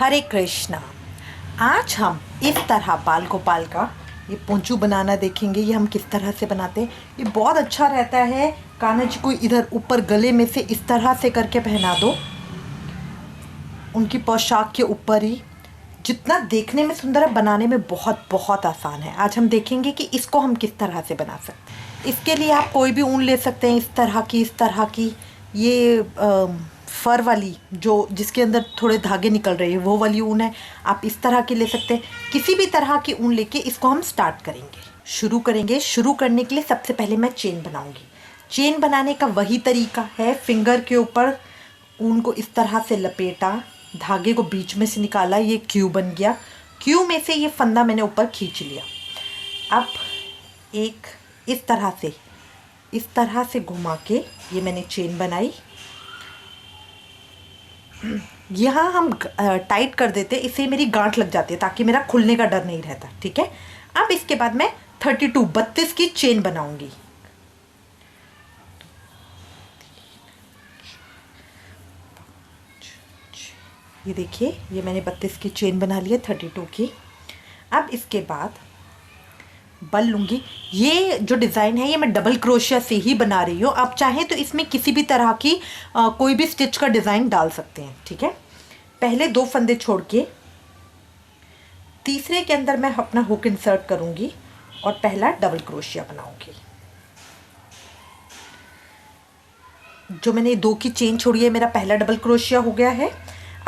हरे कृष्णा। आज हम इस तरह बाल गोपाल का ये पोंचू बनाना देखेंगे। ये हम किस तरह से बनाते हैं। ये बहुत अच्छा रहता है। कान्हा जी को इधर ऊपर गले में से इस तरह से करके पहना दो, उनकी पोशाक के ऊपर ही। जितना देखने में सुंदर है, बनाने में बहुत बहुत आसान है। आज हम देखेंगे कि इसको हम किस तरह से बना सकते हैं। इसके लिए आप कोई भी ऊन ले सकते हैं, इस तरह की ये फर वाली, जो जिसके अंदर थोड़े धागे निकल रहे हैं, वो वाली ऊन है। आप इस तरह की ले सकते हैं। किसी भी तरह की ऊन लेके इसको हम स्टार्ट करेंगे। शुरू करने के लिए सबसे पहले मैं चेन बनाऊंगी। चेन बनाने का वही तरीका है, फिंगर के ऊपर ऊन को इस तरह से लपेटा, धागे को बीच में से निकाला, ये क्यू बन गया। क्यू में से ये फंदा मैंने ऊपर खींच लिया। अब एक इस तरह से घुमा के ये मैंने चेन बनाई। यहाँ हम टाइट कर देते, इससे मेरी गांठ लग जाती है ताकि मेरा खुलने का डर नहीं रहता। ठीक है। अब इसके बाद मैं 32 की चेन बनाऊंगी। ये देखिए, ये मैंने 32 की चेन बना ली है, 32 की। अब इसके बाद बल लूँगी। ये जो डिज़ाइन है ये मैं डबल क्रोशिया से ही बना रही हूँ। आप चाहें तो इसमें किसी भी तरह की कोई भी स्टिच का डिज़ाइन डाल सकते हैं। ठीक है। पहले 2 फंदे छोड़ के तीसरे के अंदर मैं अपना हुक इंसर्ट करूँगी और पहला डबल क्रोशिया बनाऊँगी। जो मैंने 2 की चेन छोड़ी है, मेरा पहला डबल क्रोशिया हो गया है।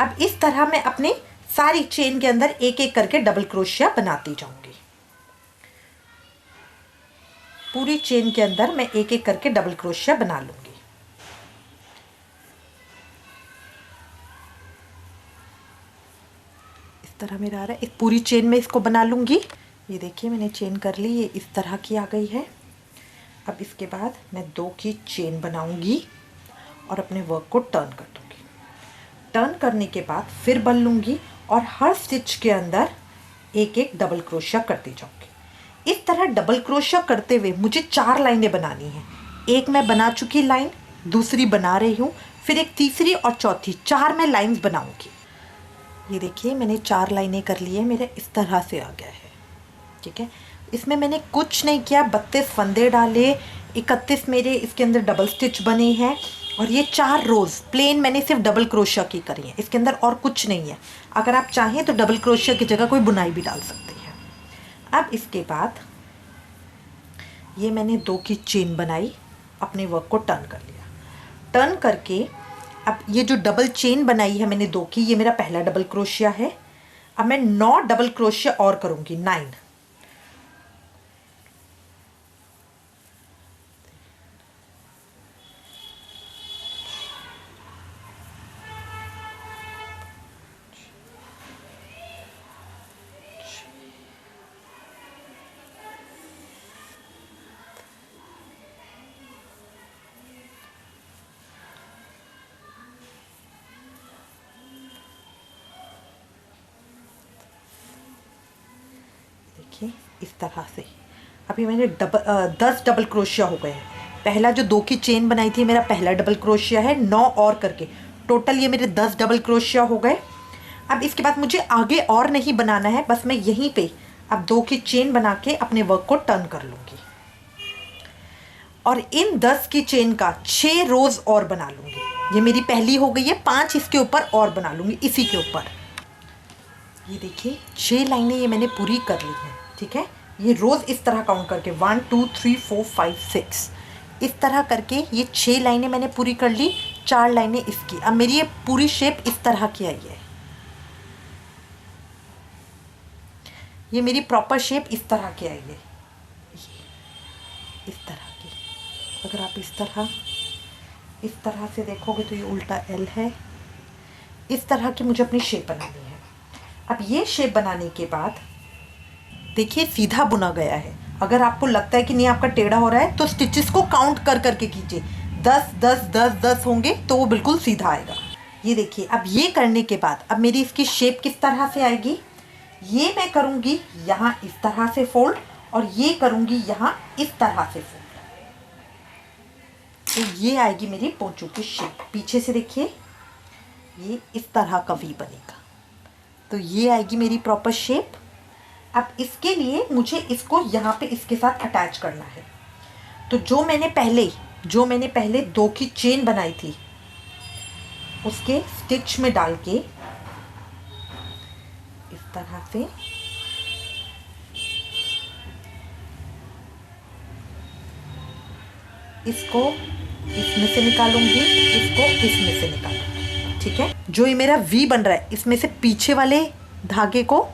अब इस तरह मैं अपने सारी चेन के अंदर एक एक करके डबल क्रोशिया बनाती जाऊँगी। पूरी चेन के अंदर मैं एक एक करके डबल क्रोशिया बना लूँगी। इस तरह मेरा आ रहा है। इस पूरी चेन में इसको बना लूँगी। ये देखिए, मैंने चेन कर ली, ये इस तरह की आ गई है। अब इसके बाद मैं 2 की चेन बनाऊँगी और अपने वर्क को टर्न कर दूँगी। टर्न करने के बाद फिर बल लूँगी और हर स्टिच के अंदर एक एक डबल क्रोशिया करती जाऊँगी। इस तरह डबल क्रोशिया करते हुए मुझे 4 लाइनें बनानी हैं। एक मैं बना चुकी लाइन, दूसरी बना रही हूँ, फिर एक तीसरी और चौथी, 4 मैं लाइंस बनाऊँगी। ये देखिए, मैंने 4 लाइनें कर ली है। मेरे इस तरह से आ गया है। ठीक है। इसमें मैंने कुछ नहीं किया, 32 फंदे डाले, 31 मेरे इसके अंदर डबल स्टिच बने हैं और ये 4 रोज़ प्लेन मैंने सिर्फ डबल क्रोशिया की करी है। इसके अंदर और कुछ नहीं है। अगर आप चाहें तो डबल क्रोशिया की जगह कोई बुनाई भी डाल सकते हैं। अब इसके बाद ये मैंने 2 की चेन बनाई, अपने वर्क को टर्न कर लिया। टर्न करके अब ये जो डबल चेन बनाई है मैंने 2 की, ये मेरा पहला डबल क्रोशिया है। अब मैं 9 डबल क्रोशिया और करूँगी, 9। देखिए, इस तरह से अभी मैंने 10 डबल क्रोशिया हो गए हैं। पहला जो 2 की चेन बनाई थी, मेरा पहला डबल क्रोशिया है। 9 और करके टोटल ये मेरे 10 डबल क्रोशिया हो गए। अब इसके बाद मुझे आगे और नहीं बनाना है, बस मैं यहीं पे अब 2 की चेन बना के अपने वर्क को टर्न कर लूँगी और इन 10 की चेन का 6 रोज़ और बना लूँगी। ये मेरी पहली हो गई है। 5 इसके ऊपर और बना लूँगी, इसी के ऊपर। ये देखिए, 6 लाइनें ये मैंने पूरी कर ली हैं। ठीक है। ये रोज़ इस तरह काउंट करके 1 2 3 4 5 6 इस तरह करके ये 6 लाइनें मैंने पूरी कर ली। 4 लाइनें इसकी। अब मेरी ये पूरी शेप इस तरह की आई है। ये मेरी प्रॉपर शेप इस तरह की आई है, इस तरह की। अगर आप इस तरह से देखोगे तो ये उल्टा एल है। इस तरह की मुझे अपनी शेप बनानी है। अब ये शेप बनाने के बाद देखिए, सीधा बुना गया है। अगर आपको लगता है कि नहीं, आपका टेढ़ा हो रहा है, तो स्टिचेस को काउंट कर करके कीजिए। 10 10 10 10 होंगे तो वो बिल्कुल सीधा आएगा। ये देखिए, अब ये करने के बाद अब मेरी इसकी शेप किस तरह से आएगी। ये मैं करूँगी यहाँ इस तरह से फोल्ड और ये करूँगी यहाँ इस तरह से फोल्ड। तो ये आएगी मेरी पोंचू की शेप। पीछे से देखिए, ये इस तरह का वी बनेगा। तो ये आएगी मेरी प्रॉपर शेप। अब इसके लिए मुझे इसको यहाँ पे इसके साथ अटैच करना है। तो जो मैंने पहले 2 की चेन बनाई थी उसके स्टिच में डाल के इस तरह से इसको इसमें से निकालूंगी, इसको इसमें से निकालूंगी। ठीक है, जो ये मेरा वी बन रहा है इसमें से पीछे वाले धागे को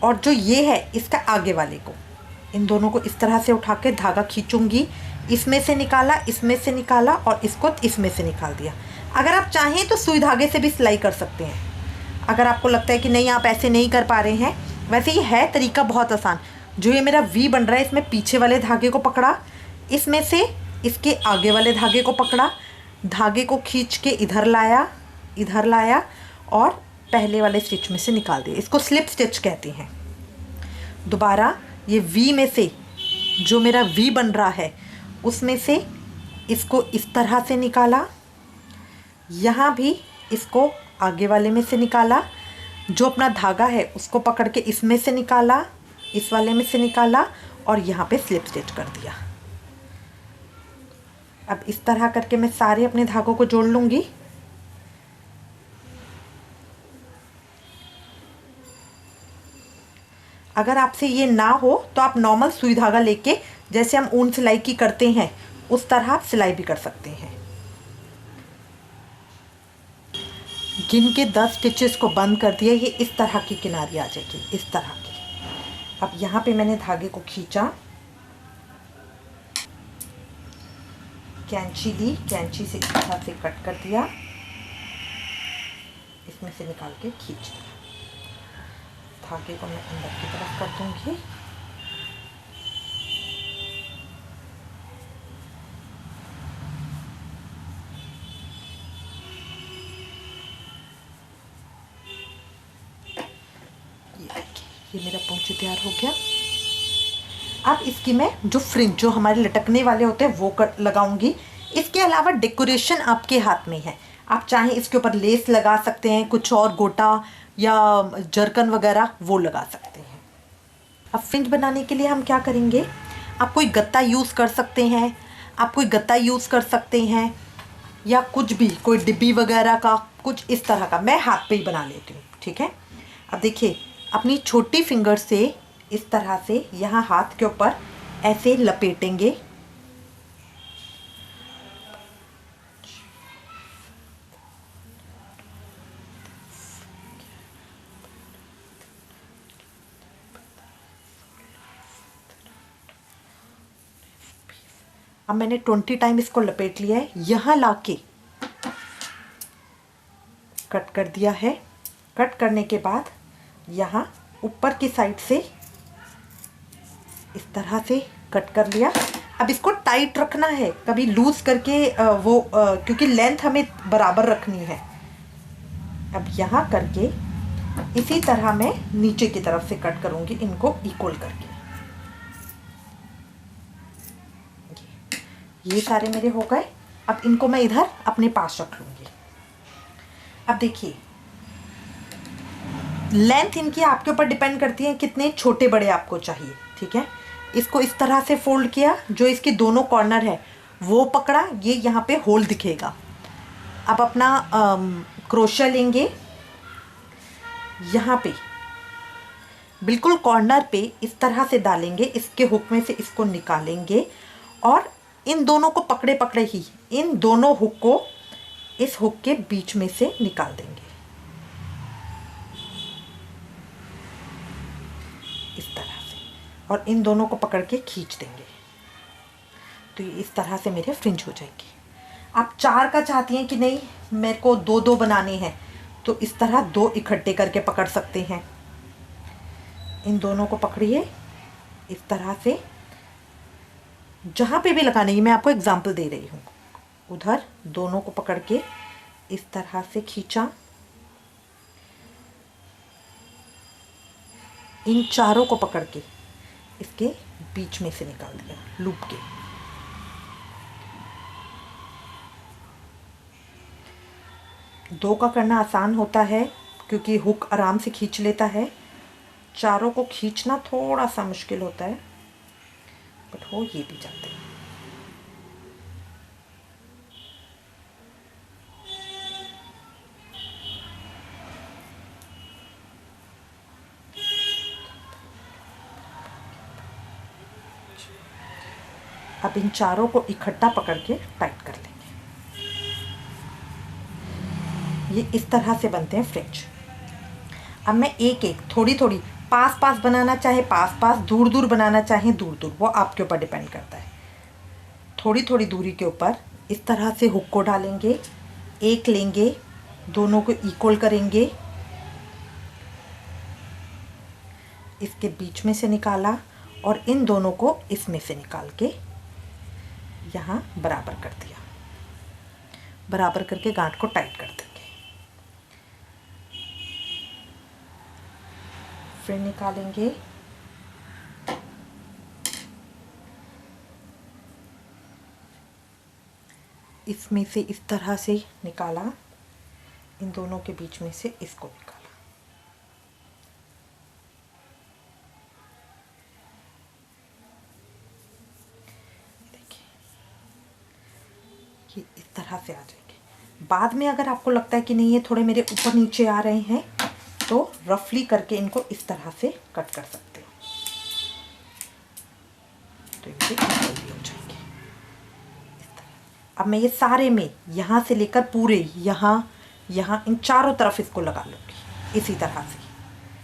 और जो ये है इसका आगे वाले को, इन दोनों को इस तरह से उठा के धागा खींचूंगी। इसमें से निकाला, इसमें से निकाला और इसको इसमें से निकाल दिया। अगर आप चाहें तो सुई धागे से भी सिलाई कर सकते हैं। अगर आपको लगता है कि नहीं आप ऐसे नहीं कर पा रहे हैं, वैसे ये है तरीका बहुत आसान। जो ये मेरा वी बन रहा है इसमें पीछे वाले धागे को पकड़ा, इसमें से इसके आगे वाले धागे को पकड़ा, धागे को खींच के इधर लाया और पहले वाले स्टिच में से निकाल दिया। इसको स्लिप स्टिच कहते हैं। दोबारा ये वी में से जो मेरा वी बन रहा है उसमें से इसको इस तरह से निकाला, यहाँ भी इसको आगे वाले में से निकाला, जो अपना धागा है उसको पकड़ के इसमें से निकाला, इस वाले में से निकाला और यहाँ पे स्लिप स्टिच कर दिया। अब इस तरह करके मैं सारे अपने धागों को जोड़ लूँगी। अगर आपसे ये ना हो तो आप नॉर्मल सुई धागा लेके जैसे हम ऊन सिलाई की करते हैं उस तरह आप सिलाई भी कर सकते हैं। गिन के 10 स्टिचेस को बंद कर दिया। ये इस तरह की किनारी आ जाएगी, इस तरह की। अब यहाँ पे मैंने धागे को खींचा, कैंची ली, कैंची से इस तरह से कट कर दिया, इसमें से निकाल के खींच दिया। धागे को मैं अंदर की तरफ कर दूंगी। ये देखिए, ये मेरा पोंछे तैयार हो गया। अब इसकी मैं जो फ्रिंज जो हमारे लटकने वाले होते हैं वो लगाऊंगी। इसके अलावा डेकोरेशन आपके हाथ में है। आप चाहें इसके ऊपर लेस लगा सकते हैं, कुछ और गोटा या जरकन वगैरह वो लगा सकते हैं। अब फ्रिंज बनाने के लिए हम क्या करेंगे, आप कोई गत्ता यूज़ कर सकते हैं, या कुछ भी, कोई डिब्बी वगैरह का कुछ इस तरह का। मैं हाथ पे ही बना लेती हूँ। ठीक है, अब देखिए अपनी छोटी फिंगर से इस तरह से यहाँ हाथ के ऊपर ऐसे लपेटेंगे। अब मैंने 20 टाइम इसको लपेट लिया है। यहाँ लाके कट कर दिया है। कट करने के बाद यहाँ ऊपर की साइड से इस तरह से कट कर लिया। अब इसको टाइट रखना है, कभी लूज करके क्योंकि लेंथ हमें बराबर रखनी है। अब यहाँ करके इसी तरह मैं नीचे की तरफ से कट करूँगी, इनको इक्वल करके। ये सारे मेरे हो गए। अब इनको मैं इधर अपने पास रख लूँगी। अब देखिए लेंथ इनकी आपके ऊपर डिपेंड करती है कितने छोटे बड़े आपको चाहिए। ठीक है, इसको इस तरह से फोल्ड किया, जो इसके दोनों कॉर्नर है वो पकड़ा, ये यहाँ पे होल दिखेगा। अब अपना क्रोशा लेंगे, यहाँ पे बिल्कुल कॉर्नर पे इस तरह से डालेंगे, इसके हुक में से इसको निकालेंगे और इन दोनों को पकड़े पकड़े ही इन दोनों हुक को इस हुक के बीच में से निकाल देंगे इस तरह से, और इन दोनों को पकड़ के खींच देंगे। तो ये इस तरह से मेरे फ्रिंज हो जाएगी। आप 4 का चाहती हैं कि नहीं मेरे को 2-2 बनाने हैं, तो इस तरह 2 इकट्ठे करके पकड़ सकते हैं। इन दोनों को पकड़िए इस तरह से, जहाँ पे भी लगाने की मैं आपको एग्जांपल दे रही हूँ। उधर दोनों को पकड़ के इस तरह से खींचा, इन चारों को पकड़ के इसके बीच में से निकाल दिया लूप के। दो का करना आसान होता है क्योंकि हुक आराम से खींच लेता है। चारों को खींचना थोड़ा सा मुश्किल होता है, बट हो ये भी जाते हैं। अब इन चारों को इकट्ठा पकड़ के टाइट कर लेंगे। ये इस तरह से बनते हैं फ्रिंज। अब मैं एक एक थोड़ी थोड़ी, पास पास बनाना चाहे पास पास, दूर दूर बनाना चाहे दूर दूर, वो आपके ऊपर डिपेंड करता है। थोड़ी थोड़ी दूरी के ऊपर इस तरह से हुक को डालेंगे, एक लेंगे, दोनों को इक्वल करेंगे, इसके बीच में से निकाला और इन दोनों को इसमें से निकाल के यहाँ बराबर कर दिया। बराबर करके गांठ को टाइट कर देंगे। फिर निकालेंगे, इसमें से इस तरह से निकाला, इन दोनों के बीच में से इसको निकाला। देखिए ये इस तरह से आ जाएंगे। बाद में अगर आपको लगता है कि नहीं ये थोड़े मेरे ऊपर नीचे आ रहे हैं, तो रफली करके इनको इस तरह से कट कर सकते हो, तो इनसे इक्वल भी हो जाएंगे इस तरह। अब मैं ये सारे में यहाँ से लेकर पूरे यहाँ इन चारों तरफ इसको लगा लूँगी इसी तरह से।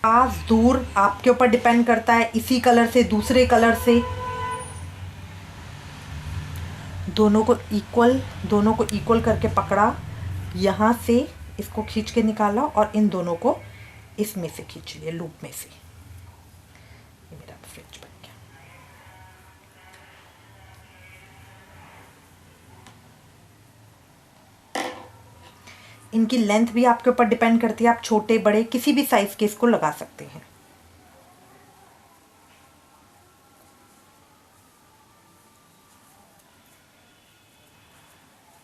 पास दूर आपके ऊपर डिपेंड करता है, इसी कलर से दूसरे कलर से, दोनों को इक्वल करके पकड़ा, यहाँ से इसको खींच के निकाला और इन दोनों को इसमें से खींच लिया, लूप में से। ये मेरा फ्रिंज बन गया। इनकी लेंथ भी आपके ऊपर डिपेंड करती है, आप छोटे बड़े किसी भी साइज के इसको लगा सकते हैं।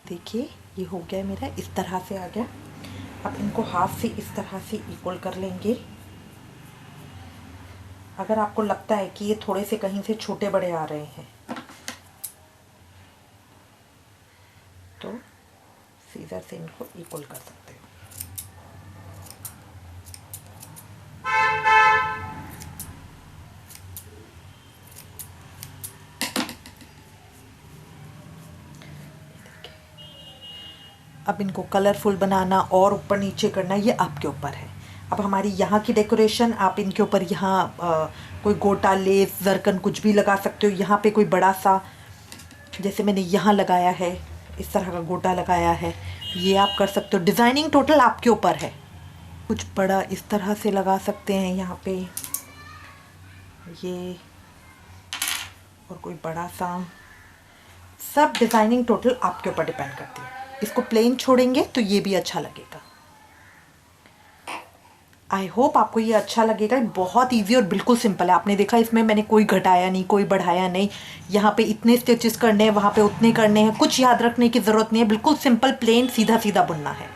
देखिए ये हो गया मेरा, इस तरह से आ गया। अब इनको हाथ से इस तरह से इक्वल कर लेंगे। अगर आपको लगता है कि ये थोड़े से कहीं से छोटे बड़े आ रहे हैं, तो सीजर से इनको इक्वल कर सकते हो। अब इनको कलरफुल बनाना और ऊपर नीचे करना ये आपके ऊपर है। अब हमारी यहाँ की डेकोरेशन, आप इनके ऊपर यहाँ कोई गोटा, लेस, जरकन कुछ भी लगा सकते हो। यहाँ पे कोई बड़ा सा, जैसे मैंने यहाँ लगाया है, इस तरह का गोटा लगाया है, ये आप कर सकते हो। डिज़ाइनिंग टोटल आपके ऊपर है। कुछ बड़ा इस तरह से लगा सकते हैं यहाँ पे ये, और कोई बड़ा सा, सब डिज़ाइनिंग टोटल आपके ऊपर डिपेंड करती है। इसको प्लेन छोड़ेंगे तो ये भी अच्छा लगेगा। आई होप आपको ये अच्छा लगेगा। बहुत इजी और बिल्कुल सिंपल है। आपने देखा इसमें मैंने कोई घटाया नहीं, कोई बढ़ाया नहीं। यहाँ पे इतने स्टिचेस करने हैं, वहाँ पे उतने करने हैं, कुछ याद रखने की ज़रूरत नहीं है। बिल्कुल सिंपल, प्लेन, सीधा सीधा बुनना है।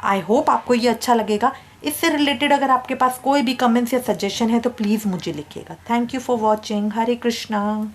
आई होप आपको ये अच्छा लगेगा। इससे रिलेटेड अगर आपके पास कोई भी कमेंट्स या सजेशन है तो प्लीज़ मुझे लिखिएगा। Thank you for watching. Hare Krishna.